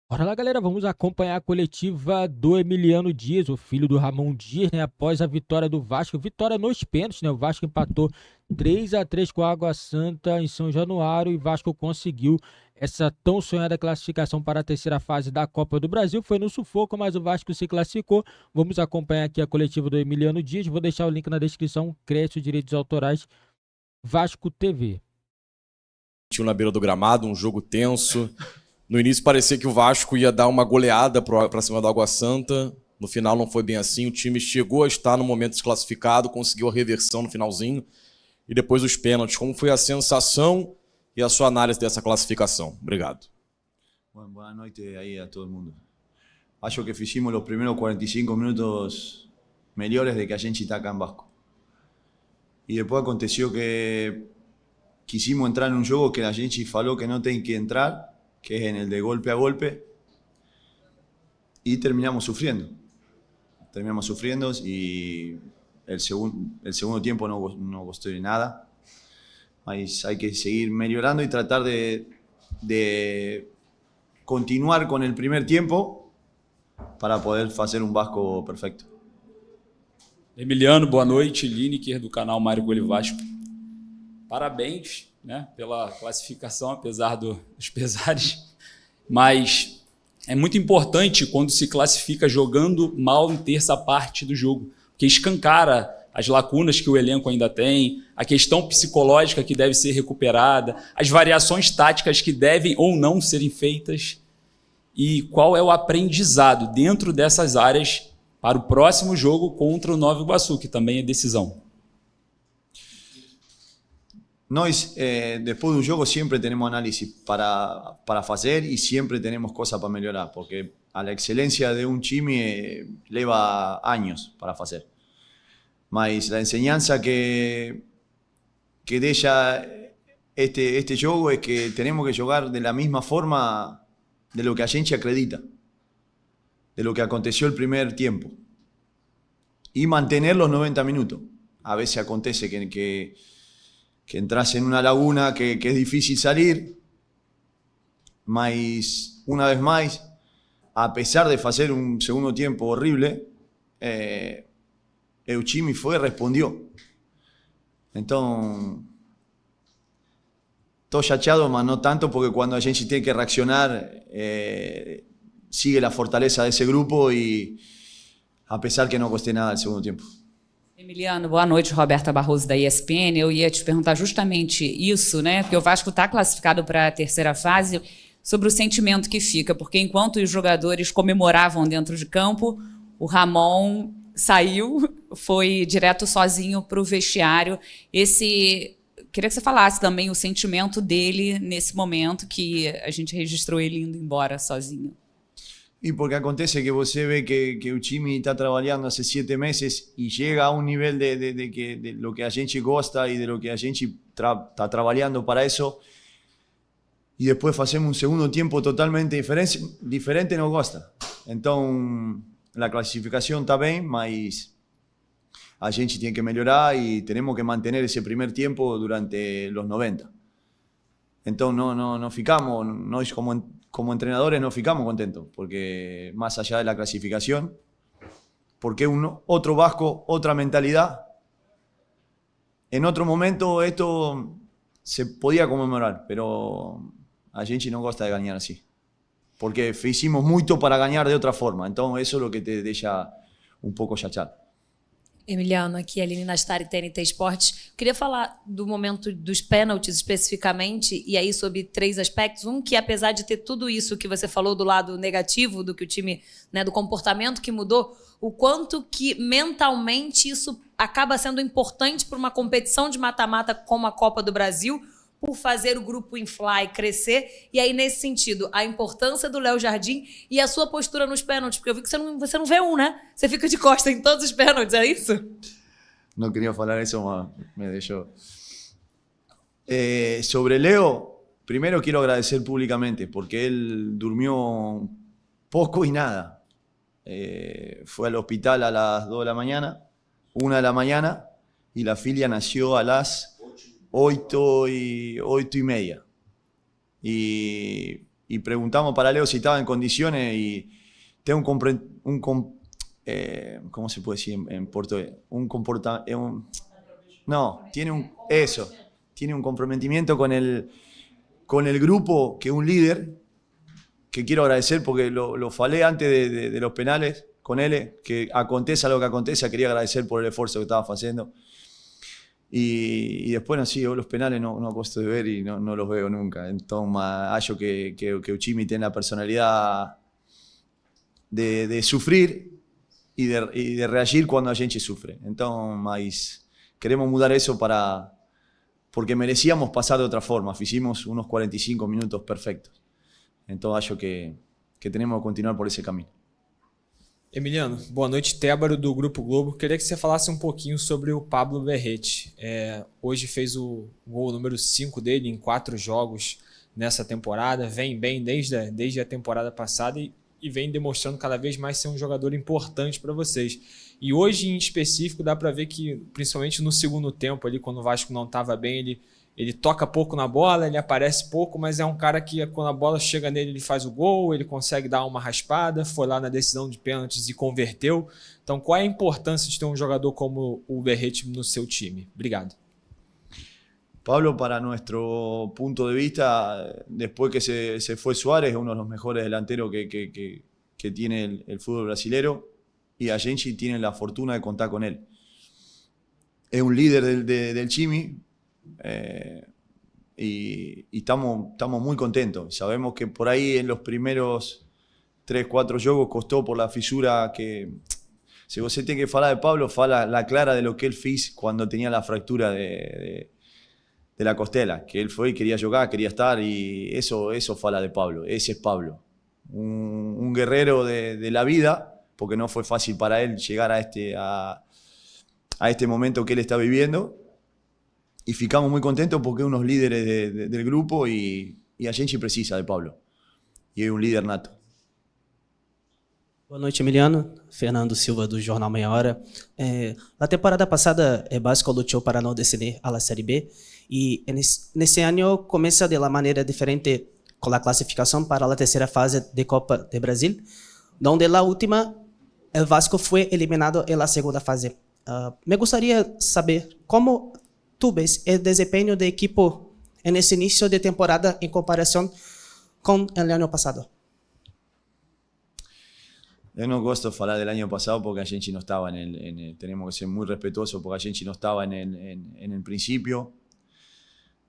Bora lá, galera, vamos acompanhar a coletiva do Emiliano Dias, o filho do Ramon Dias, né? Após a vitória do Vasco, vitória nos pênaltis, né? O Vasco empatou 3-3 com a Água Santa em São Januário e o Vasco conseguiu essa tão sonhada classificação para a terceira fase da Copa do Brasil. Foi no sufoco, mas o Vasco se classificou. Vamos acompanhar aqui a coletiva do Emiliano Dias. Vou deixar o link na descrição, crédito direitos autorais, Vasco TV. Na beira do gramado, um jogo tenso. No início parecia que o Vasco ia dar uma goleada para cima do Água Santa. No final não foi bem assim. O time chegou a estar no momento desclassificado, conseguiu a reversão no finalzinho. E depois os pênaltis. Como foi a sensação e a sua análise dessa classificação? Obrigado. Boa noite aí a todo mundo. Acho que fizemos os primeiros 45 minutos melhores de que a gente está acá em Vasco. E depois aconteceu que quisimos entrar en un juego que a gente falou que no tiene que entrar, que es en el de golpe a golpe, y terminamos sufriendo. Y el segundo tiempo no gustó de nada. Mas hay que seguir mejorando y tratar de continuar con el primer tiempo para poder hacer un Vasco perfecto. Emiliano, boa noite. Lineker, do canal Mário Gole Vasco. Parabéns, né, pela classificação, apesar dos pesares. Mas é muito importante quando se classifica jogando mal em terça parte do jogo, porque escancara as lacunas que o elenco ainda tem, a questão psicológica que deve ser recuperada, as variações táticas que devem ou não serem feitas e qual é o aprendizado dentro dessas áreas para o próximo jogo contra o Nova Iguaçu, que também é decisão. Nós, después de un juego, siempre tenemos análisis para hacer y siempre tenemos cosas para mejorar, porque a la excelencia de un time lleva años para hacer. Mas la enseñanza que deja este juego es que tenemos que jugar de la misma forma de lo que a gente acredita, de lo que aconteció el primer tiempo, y mantener los 90 minutos. A veces acontece que entras en una laguna que es difícil salir, mas una vez más, a pesar de hacer un segundo tiempo horrible, Euchimi fue y respondió. Entonces, todo chachado, mas no tanto, porque cuando a gente tiene que reaccionar, sigue la fortaleza de ese grupo y a pesar que no costé nada el segundo tiempo. Emiliano, boa noite, Roberta Barroso da ESPN. Eu ia te perguntar justamente isso, né? Porque o Vasco está classificado para a terceira fase, sobre o sentimento que fica, porque enquanto os jogadores comemoravam dentro de campo, o Ramon saiu, foi direto sozinho para o vestiário. Queria que você falasse também o sentimento dele nesse momento que a gente registrou ele indo embora sozinho. Y porque acontece que você ve que Uchimi está trabajando hace 7 meses y llega a un nivel de lo que a gente gosta y de lo que a gente está trabajando para eso, y después hacemos un segundo tiempo totalmente diferente, no gosta. Entonces, la clasificación está bien, mas a gente tiene que mejorar y tenemos que mantener ese primer tiempo durante los 90. Entonces, no ficamos, nós como entrenadores no ficamos contentos, porque más allá de la clasificación, porque otro Vasco, otra mentalidad. En otro momento esto se podía conmemorar, pero a gente no gosta de ganar así, porque hicimos mucho para ganar de otra forma. Entonces eso es lo que te deja un poco chachado. Emiliano, aqui é a Aline Nastari, TNT Esportes. Eu queria falar do momento dos pênaltis especificamente, e aí sobre 3 aspectos. Um, que apesar de ter tudo isso que você falou do lado negativo, do que o time, né, do comportamento que mudou, o quanto que mentalmente isso acaba sendo importante para uma competição de mata-mata como a Copa do Brasil, por fazer o grupo inflar e crescer. E aí, nesse sentido, a importância do Léo Jardim e a sua postura nos pênaltis, porque eu vi que você não vê um, né? Você fica de costa em todos os pênaltis, é isso? No quería hablar eso, mas me dejó. Sobre Leo, primero quiero agradecer públicamente, porque él durmió poco y nada. Fue al hospital a las 2 de la mañana, 1 de la mañana, y la filia nació a las 8:30. Y y preguntamos para Leo si estaba en condiciones y tengo ¿cómo se puede decir en portugués? Tiene un comprometimiento con el grupo, que es un líder, que quiero agradecer porque lo falé antes de los penales con él, que acontezca lo que acontezca, quería agradecer por el esfuerzo que estaba haciendo. Y después, no, sí, yo los penales no costo de ver y no los veo nunca. Entonces, hallo que o Chimi tiene la personalidad de sufrir y de reagir cuando a gente sufre. Entonces, queremos mudar eso porque merecíamos pasar de otra forma. Hicimos unos 45 minutos perfectos. Entonces, hallo que tenemos que continuar por ese camino. Emiliano, boa noite, Tébaro do Grupo Globo. Queria que você falasse um pouquinho sobre o Pablo Verrete. Hoje fez o gol número 5 dele em 4 jogos nessa temporada, vem bem desde a temporada passada e vem demonstrando cada vez mais ser um jogador importante para vocês. E hoje, em específico, dá para ver que, principalmente no segundo tempo, ali, quando o Vasco não estava bem, ele toca pouco na bola, ele aparece pouco, mas é um cara que quando a bola chega nele ele faz o gol, ele consegue dar uma raspada, foi lá na decisão de pênaltis e converteu. Então qual é a importância de ter um jogador como o Verrete no seu time? Obrigado. Pablo, para nuestro punto de vista, después que se fue Suárez, es uno de los mejores delanteros que tiene el fútbol brasilero, y a Genchi tiene la fortuna de contar con él. Es un líder del Chimi, y estamos muy contentos. Sabemos que por ahí en los primeros 3-4 jogos costó por la fisura que... Si vos tiene que hablar de Pablo, fala la clara de lo que él fez cuando tenía la fractura de la costela, que él fue y quería jugar, quería estar, y eso fala de Pablo. Ese es Pablo, un guerrero de la vida, porque no fue fácil para él llegar a este momento que él está viviendo, y ficamos muy contentos porque es unos líderes del grupo y a gente precisa de Pablo, y es un líder nato. Boa noite, Emiliano. Fernando Silva, do Jornal Meia Hora. Na temporada passada, Vasco lutou para não descender à Série B e nesse ano começa de uma maneira diferente com a classificação para a terceira fase de Copa de Brasil, onde na última o Vasco foi eliminado na segunda fase. Me gostaria de saber como tu ves o desempenho do equipo nesse início de temporada em comparação com o ano passado. Yo no gosto de hablar del año pasado porque a Genchi no estaba tenemos que ser muy respetuosos porque a Genchi no estaba en el principio,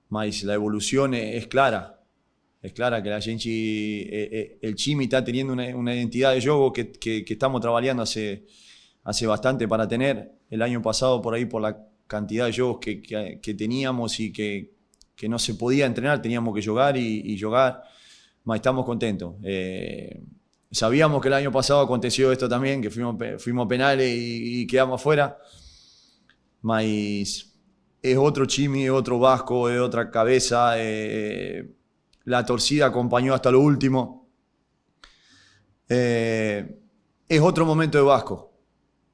mas la evolución es clara. Es clara que la Genchi, el Chimi está teniendo una identidad de juego que estamos trabajando hace bastante para tener. El año pasado por ahí por la cantidad de juegos que teníamos y que no se podía entrenar, teníamos que jugar y jugar, mas estamos contentos. Sabíamos que el año pasado aconteció esto también, que fuimos penales y quedamos afuera. Mas es otro Chimi, es otro Vasco, es otra cabeza. La torcida acompañó hasta lo último. Es otro momento de Vasco.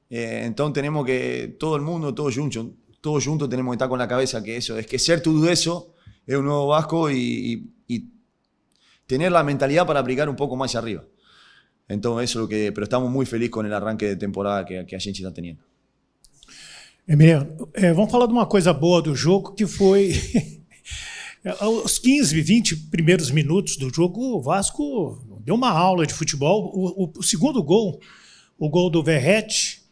Entonces tenemos que, todo el mundo, todos juntos tenemos que estar con la cabeza que eso, es que ser todo eso es un nuevo Vasco y tener la mentalidad para aplicar un poco más arriba. Entonces eso es lo que, pero estamos muy felices con el arranque de temporada que a gente está teniendo. Emiliano, vamos falar de uma coisa boa do jogo, que foi aos 15, 20 primeiros minutos do jogo, o Vasco deu uma aula de futebol. O segundo gol, o gol do Verrete,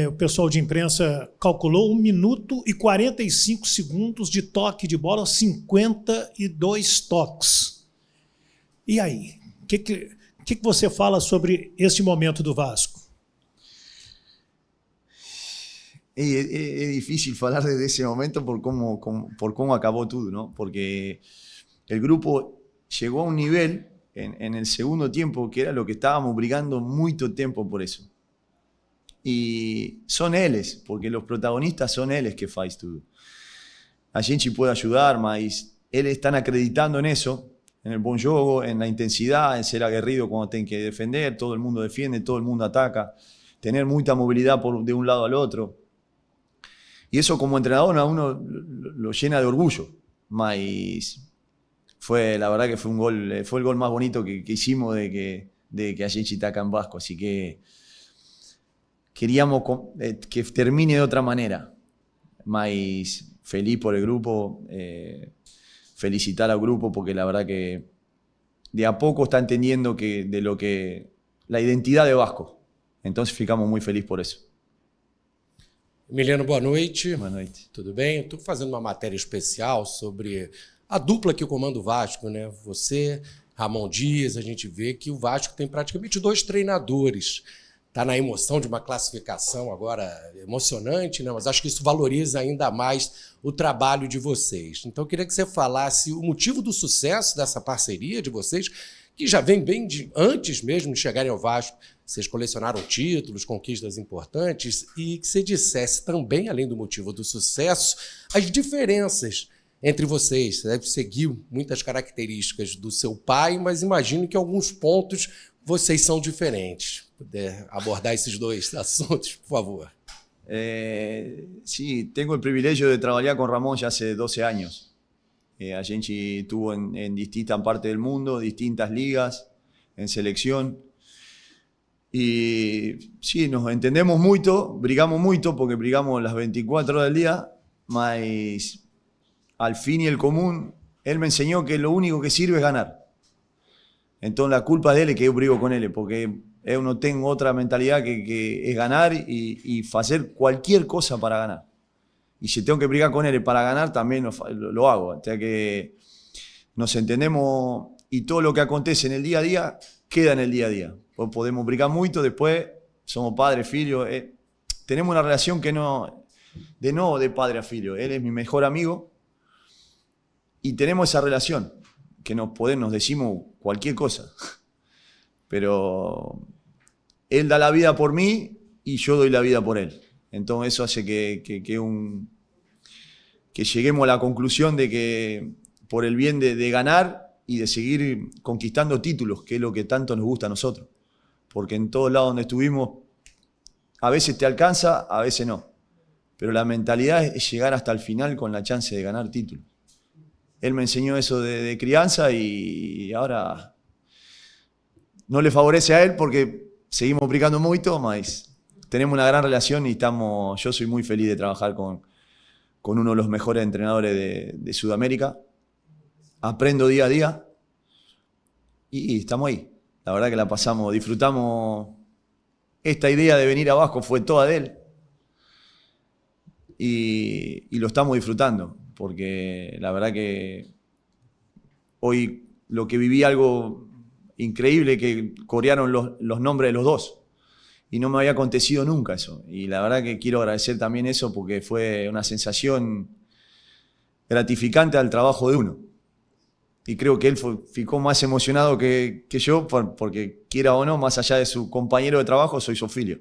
o pessoal de imprensa calculou 1 minuto e 45 segundos de toque de bola, 52 toques. E aí? O que você fala sobre este momento do Vasco? Es difícil hablar de ese momento por cómo acabó todo, ¿no? Porque el grupo llegó a un nivel en el segundo tiempo que era lo que estábamos brigando mucho tiempo por eso. Y son ellos, porque los protagonistas son ellos que faz todo. A gente puede ayudar, mas ellos están acreditando en eso, en el buen juego, en la intensidad, en ser aguerrido cuando tienen que defender, todo el mundo defiende, todo el mundo ataca, tener mucha movilidad de un lado al otro. Y eso como entrenador a uno lo llena de orgullo, mas la verdad que fue un gol, fue el gol más bonito que hicimos de que a gente está acá en Vasco, así que queríamos que termine de otra manera, mas feliz por el grupo, felicitar al grupo porque la verdad que de a poco está entendiendo la identidad de Vasco, entonces ficamos muy felices por eso. Emiliano, boa noite. Boa noite. Tudo bem? Eu estou fazendo uma matéria especial sobre a dupla que comanda o Vasco, né? Você, Ramon Dias, a gente vê que o Vasco tem praticamente 2 treinadores. Está na emoção de uma classificação agora emocionante, né? Mas acho que isso valoriza ainda mais o trabalho de vocês. Então eu queria que você falasse o motivo do sucesso dessa parceria de vocês, que já vem bem antes mesmo de chegarem ao Vasco. Vocês colecionaram títulos, conquistas importantes, e que você dissesse também, além do motivo do sucesso, as diferenças entre vocês. Você deve seguir muitas características do seu pai, mas imagino que em alguns pontos vocês são diferentes. Puder abordar esses 2 assuntos, por favor. Sí, tengo el privilegio de trabajar con Ramón ya hace 12 años. A gente estuvo en distintas partes del mundo, distintas ligas, en selección. Y sí, nos entendemos mucho, brigamos mucho porque brigamos las 24 horas del día, mas al fin y el común, él me enseñó que lo único que sirve es ganar. Entonces la culpa de él es que yo brigo con él, porque yo no tengo otra mentalidad que es ganar y hacer cualquier cosa para ganar. Y si tengo que brigar con él para ganar, también lo hago. O sea que nos entendemos y todo lo que acontece en el día a día, queda en el día a día. Pues podemos brigar mucho, después somos padres, filhos. Tenemos una relación que no de padre a filho. Él es mi mejor amigo y tenemos esa relación que nos decimos cualquier cosa. Pero él da la vida por mí y yo doy la vida por él. Entonces eso hace que lleguemos a la conclusión de que por el bien de ganar y de seguir conquistando títulos, que es lo que tanto nos gusta a nosotros. Porque en todos lados donde estuvimos, a veces te alcanza, a veces no. Pero la mentalidad es llegar hasta el final con la chance de ganar títulos. Él me enseñó eso de crianza y ahora no le favorece a él porque seguimos brincando mucho, mas tenemos una gran relación y yo soy muy feliz de trabajar con uno de los mejores entrenadores de Sudamérica. Aprendo día a día y estamos ahí. La verdad que la pasamos, disfrutamos. Esta idea de venir a Vasco fue toda de él y lo estamos disfrutando porque la verdad que hoy lo que viví algo increíble, que corearon los nombres de los 2 y no me había acontecido nunca eso, y la verdad que quiero agradecer también eso porque fue una sensación gratificante al trabajo de uno y creo que él ficó más emocionado que yo porque quiera o no, más allá de su compañero de trabajo, soy su filho,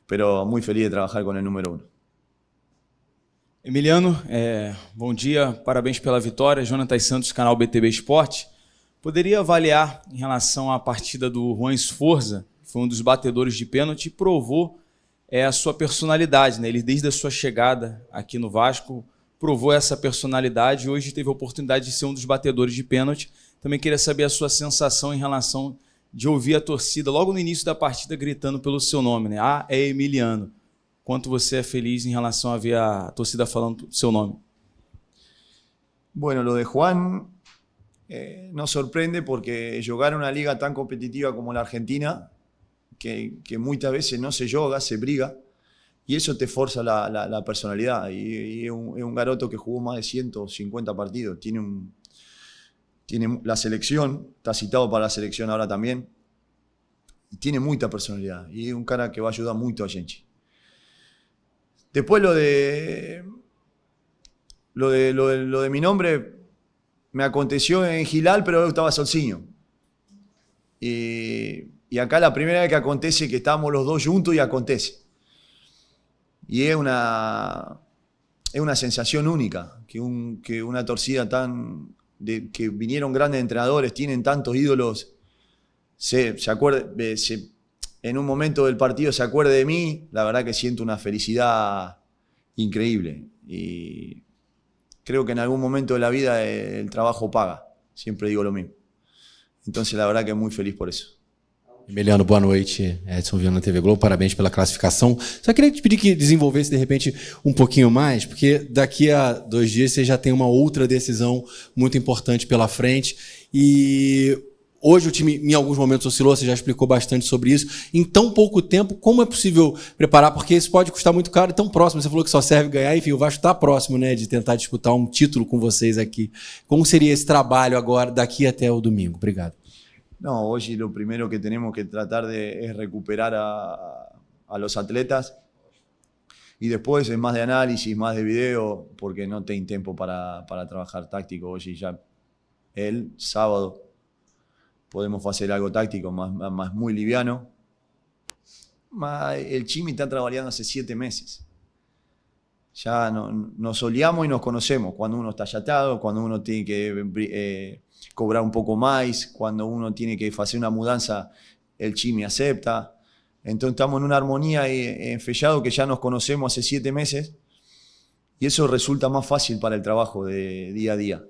pero muy feliz de trabajar con el número 1. Emiliano, bom dia, parabéns pela vitória. Jonathan Santos, canal BTB Esporte. Poderia avaliar em relação à partida do Juan Esforza, que foi um dos batedores de pênalti, e provou a sua personalidade, né? Ele, desde a sua chegada aqui no Vasco, provou essa personalidade e hoje teve a oportunidade de ser um dos batedores de pênalti. Também queria saber a sua sensação em relação de ouvir a torcida logo no início da partida gritando pelo seu nome, né? É Emiliano. Quanto você é feliz em relação a ver a torcida falando seu nome? Bueno, lo de Juan nos sorprende porque jugar en una liga tan competitiva como la Argentina, que muchas veces no se juega, se briga, y eso te forza la personalidad. Y es un garoto que jugó más de 150 partidos, tiene la selección, está citado para la selección ahora también, y tiene mucha personalidad, y es un cara que va a ayudar mucho a gente. Después lo de mi nombre me aconteció en Gilal, pero yo estaba solcinho. Y acá la primera vez que acontece que estábamos los 2 juntos y acontece. Y es una sensación única, que una torcida que vinieron grandes entrenadores, tienen tantos ídolos, se acuerde, en un momento del partido se acuerde de mí, la verdad que siento una felicidad increíble. Y creo que en algún momento de la vida el trabajo paga. siempre digo lo mismo. Entonces la verdad que muy feliz por eso. Emiliano, boa noite. Edson Viana, TV Globo, parabéns pela classificação. Só queria te pedir que desenvolvesse, de repente, um pouquinho mais, porque daqui a 2 dias você já tem uma outra decisão muito importante pela frente. E hoje o time, em alguns momentos, oscilou, você já explicou bastante sobre isso. Em tão pouco tempo, como é possível preparar? Porque isso pode custar muito caro e tão próximo. Você falou que só serve ganhar, enfim, o Vasco está próximo, né, de tentar disputar um título com vocês aqui. Como seria esse trabalho agora, daqui até o domingo? Obrigado. No, hoy lo primero que tenemos que tratar es recuperar a los atletas y después es más de análisis, más de video, porque no tengo tiempo para trabajar táctico. Hoy ya el sábado podemos hacer algo táctico más muy liviano. El Chimi está trabajando hace 7 meses. Ya nos oleamos y nos conocemos. Cuando uno está chatado, cuando uno tiene que cobrar un poco más, cuando uno tiene que hacer una mudanza, el Chimi acepta. Entonces estamos en una armonía enfellado que ya nos conocemos hace 7 meses y eso resulta más fácil para el trabajo de día a día.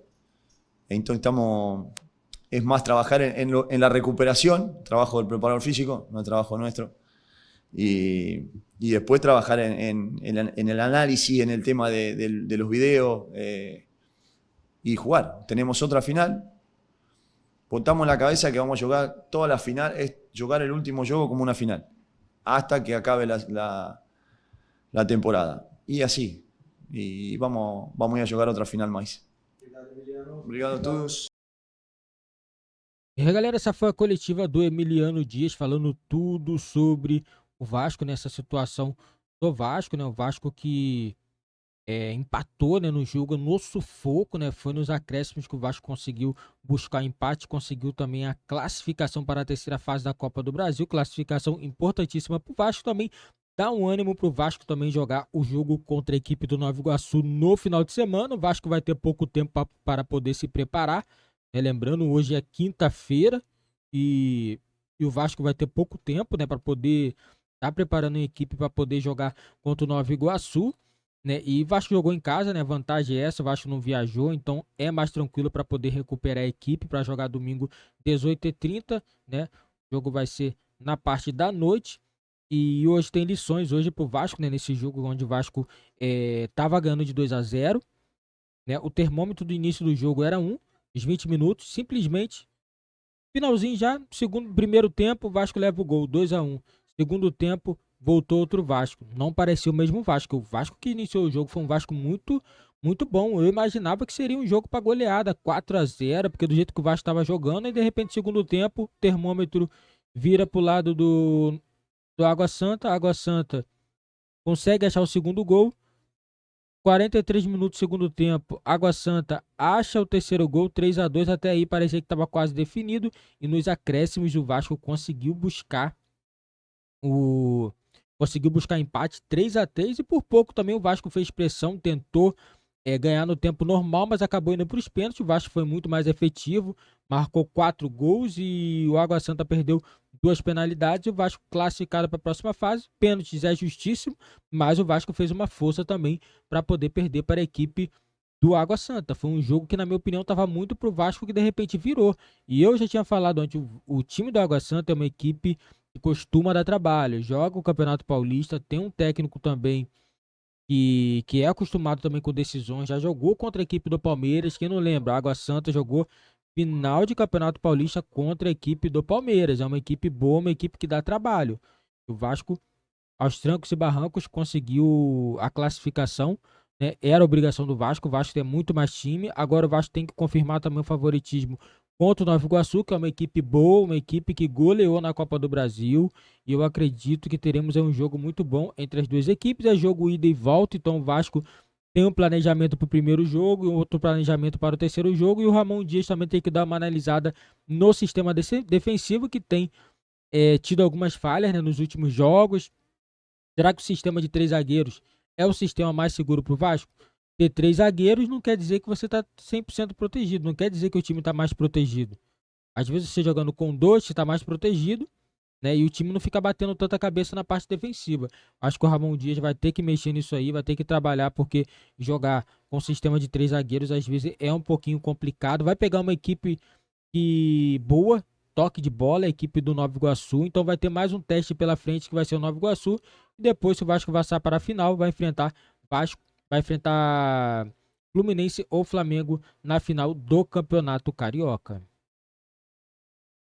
Entonces es más trabajar en la recuperación, trabajo del preparador físico, no el trabajo nuestro. Y después trabajar en el análisis, en el tema de los videos y jugar. Tenemos otra final. Botamos en la cabeza que vamos a jugar toda la final, es jugar el último juego como una final, hasta que acabe la temporada. Y así. Y vamos a ir a jugar otra final más. Obrigado a todos. E aí, galera, essa foi a coletiva do Emiliano Dias falando tudo sobre o Vasco nessa situação do Vasco, né? O Vasco que empatou, né, no jogo no sufoco, né? Foi nos acréscimos que o Vasco conseguiu buscar empate, conseguiu também a classificação para a terceira fase da Copa do Brasil, classificação importantíssima para o Vasco também. Dá um ânimo para o Vasco também jogar o jogo contra a equipe do Nova Iguaçu no final de semana. O Vasco vai ter pouco tempo para poder se preparar, né? Lembrando, hoje é quinta-feira e o Vasco vai ter pouco tempo, né, para poder estar preparando a equipe para poder jogar contra o Nova Iguaçu, né? E o Vasco jogou em casa, né? Vantagem é essa, o Vasco não viajou, então é mais tranquilo para poder recuperar a equipe para jogar domingo 18h30, né? O jogo vai ser na parte da noite. E hoje tem lições hoje pro Vasco, né? Nesse jogo onde o Vasco tava ganhando de 2-0, né? O termômetro do início do jogo era 1, os 20 minutos, simplesmente finalzinho já, primeiro tempo, o Vasco leva o gol, 2-1. Segundo tempo, voltou outro Vasco. Não parecia o mesmo Vasco. O Vasco que iniciou o jogo foi um Vasco muito, muito bom. Eu imaginava que seria um jogo para goleada, 4-0, porque do jeito que o Vasco estava jogando, e de repente, segundo tempo, o termômetro vira pro lado do Água Santa. A Água Santa consegue achar o segundo gol. 43 minutos do segundo tempo, Água Santa acha o terceiro gol, 3-2. Até aí parecia que estava quase definido. E nos acréscimos o Vasco conseguiu buscar empate 3-3 e por pouco também o Vasco fez pressão, tentou ganhar no tempo normal, mas acabou indo para os pênaltis. O Vasco foi muito mais efetivo, marcou 4 gols e o Água Santa perdeu 2 penalidades. O Vasco classificado para a próxima fase, pênaltis é justíssimo, mas o Vasco fez uma força também para poder perder para a equipe do Água Santa. Foi um jogo que, na minha opinião, estava muito para o Vasco, que de repente virou. E eu já tinha falado antes, o time do Água Santa é uma equipe que costuma dar trabalho, joga o Campeonato Paulista, tem um técnico também que é acostumado também com decisões, já jogou contra a equipe do Palmeiras. Quem não lembra, a Água Santa jogou final de Campeonato Paulista contra a equipe do Palmeiras. É uma equipe boa, uma equipe que dá trabalho. O Vasco, aos trancos e barrancos, conseguiu a classificação, né? Era obrigação do Vasco. O Vasco tem muito mais time. Agora o Vasco tem que confirmar também o favoritismo contra o Nova Iguaçu, que é uma equipe boa, uma equipe que goleou na Copa do Brasil. E eu acredito que teremos um jogo muito bom entre as duas equipes. É jogo ida e volta, então o Vasco tem um planejamento para o primeiro jogo e outro planejamento para o terceiro jogo. E o Ramon Dias também tem que dar uma analisada no sistema defensivo, que tem tido algumas falhas, né, nos últimos jogos. Será que o sistema de 3 zagueiros é o sistema mais seguro para o Vasco? Ter 3 zagueiros não quer dizer que você está 100% protegido, não quer dizer que o time está mais protegido. Às vezes você jogando com 2, você está mais protegido, né? E o time não fica batendo tanta cabeça na parte defensiva. Acho que o Ramon Dias vai ter que mexer nisso aí, vai ter que trabalhar, porque jogar com sistema de 3 zagueiros às vezes é um pouquinho complicado. Vai pegar uma equipe boa, toque de bola, a equipe do Nova Iguaçu, então vai ter mais um teste pela frente que vai ser o Nova Iguaçu, e depois, se o Vasco passar para a final, vai enfrentar Fluminense ou Flamengo na final do Campeonato Carioca.